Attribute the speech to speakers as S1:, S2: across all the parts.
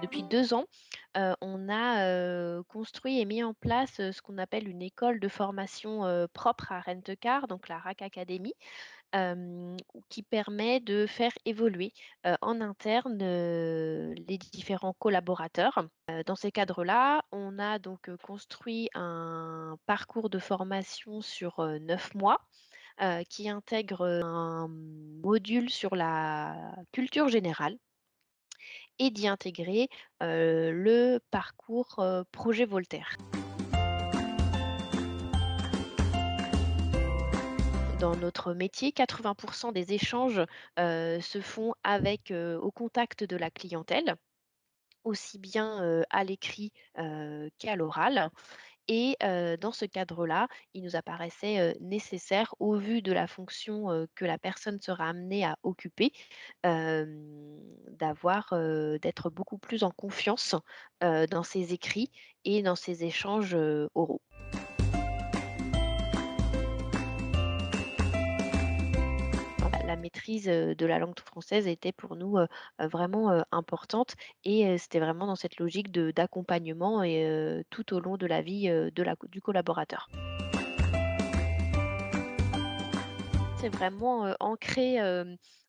S1: depuis 2 ans, on a construit et mis en place ce qu'on appelle une école de formation propre à Rent-A-Car, donc la RAC Academy, qui permet de faire évoluer en interne les différents collaborateurs. Dans ces cadres-là, on a donc construit un parcours de formation sur 9 mois qui intègre un module sur la culture générale et d'y intégrer le parcours projet Voltaire. Dans notre métier, 80% des échanges se font avec, au contact de la clientèle, aussi bien à l'écrit qu'à l'oral. Et dans ce cadre-là, il nous apparaissait nécessaire, au vu de la fonction que la personne sera amenée à occuper, d'être beaucoup plus en confiance dans ses écrits et dans ses échanges oraux. La maîtrise de la langue française était pour nous vraiment importante, et c'était vraiment dans cette logique d'accompagnement et tout au long de la vie du collaborateur. C'est vraiment ancré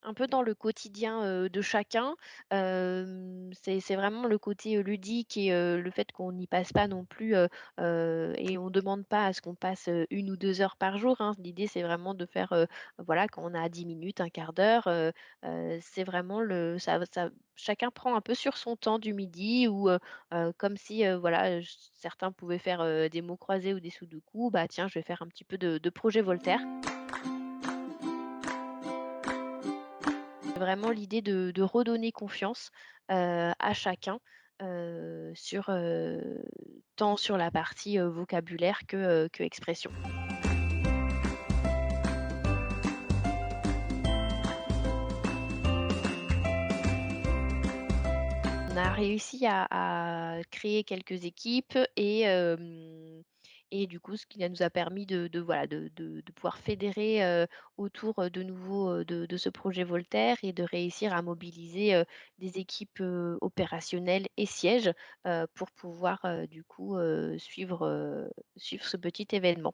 S1: un peu dans le quotidien de chacun. C'est vraiment le côté ludique et le fait qu'on n'y passe pas non plus, et on demande pas à ce qu'on passe 1 ou 2 heures par jour, hein. L'idée, c'est vraiment de faire, voilà, quand on a 10 minutes, un quart d'heure, c'est vraiment le ça chacun prend un peu sur son temps du midi, ou comme si, voilà, certains pouvaient faire des mots croisés ou des sudoku. Bah tiens, je vais faire un petit peu de projet Voltaire. Vraiment l'idée de redonner confiance à chacun, tant sur la partie vocabulaire que expression. On a réussi à créer quelques équipes, et du coup, ce qui nous a permis voilà, de pouvoir fédérer autour de nouveau de ce projet Voltaire, et de réussir à mobiliser des équipes opérationnelles et sièges pour pouvoir du coup suivre ce petit événement.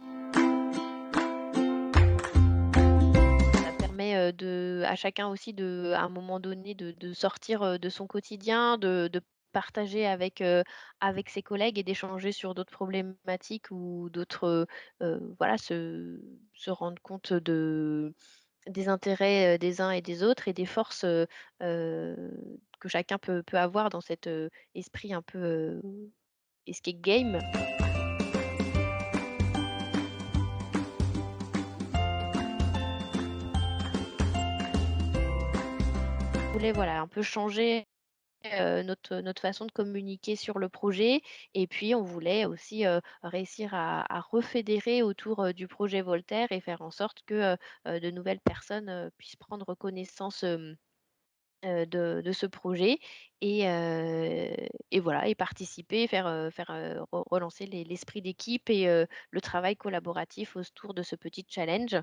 S1: Ça permet à chacun aussi, à un moment donné, de sortir de son quotidien, de partager avec ses collègues et d'échanger sur d'autres problématiques ou d'autres, voilà, se rendre compte des intérêts des uns et des autres, et des forces que chacun peut avoir dans cet esprit un peu escape game. On voulait, voilà, un peu changer notre façon de communiquer sur le projet, et puis on voulait aussi réussir à refédérer autour du projet Voltaire, et faire en sorte que de nouvelles personnes puissent prendre connaissance de ce projet, et voilà, et participer, relancer l'esprit d'équipe et le travail collaboratif autour de ce petit challenge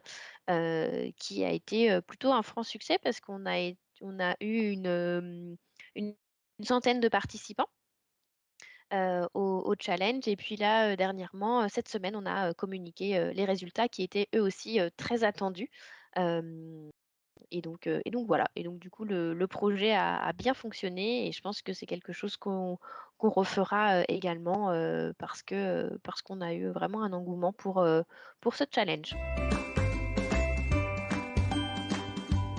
S1: qui a été plutôt un franc succès, parce on a eu une une centaine de participants au challenge. Et puis là, dernièrement, cette semaine, on a communiqué les résultats, qui étaient eux aussi très attendus. Hem et donc voilà, et donc du coup le projet a bien fonctionné, et je pense que c'est quelque chose qu'on refera également parce qu'on a eu vraiment un engouement pour ce challenge.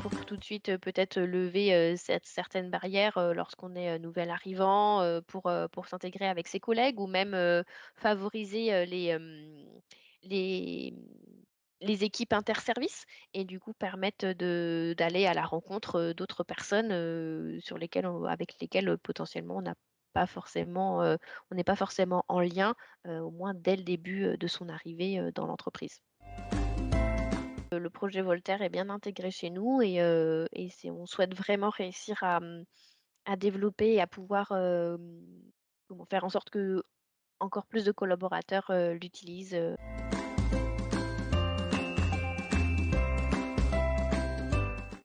S1: Pour tout de suite, peut-être lever certaines barrières lorsqu'on est nouvel arrivant, pour s'intégrer avec ses collègues, ou même favoriser les les équipes interservices, et du coup permettre d'aller à la rencontre d'autres personnes avec lesquelles potentiellement on n'est pas forcément en lien, au moins dès le début de son arrivée dans l'entreprise. Le projet Voltaire est bien intégré chez nous, et on souhaite vraiment réussir à développer et à pouvoir comment faire en sorte que encore plus de collaborateurs l'utilisent.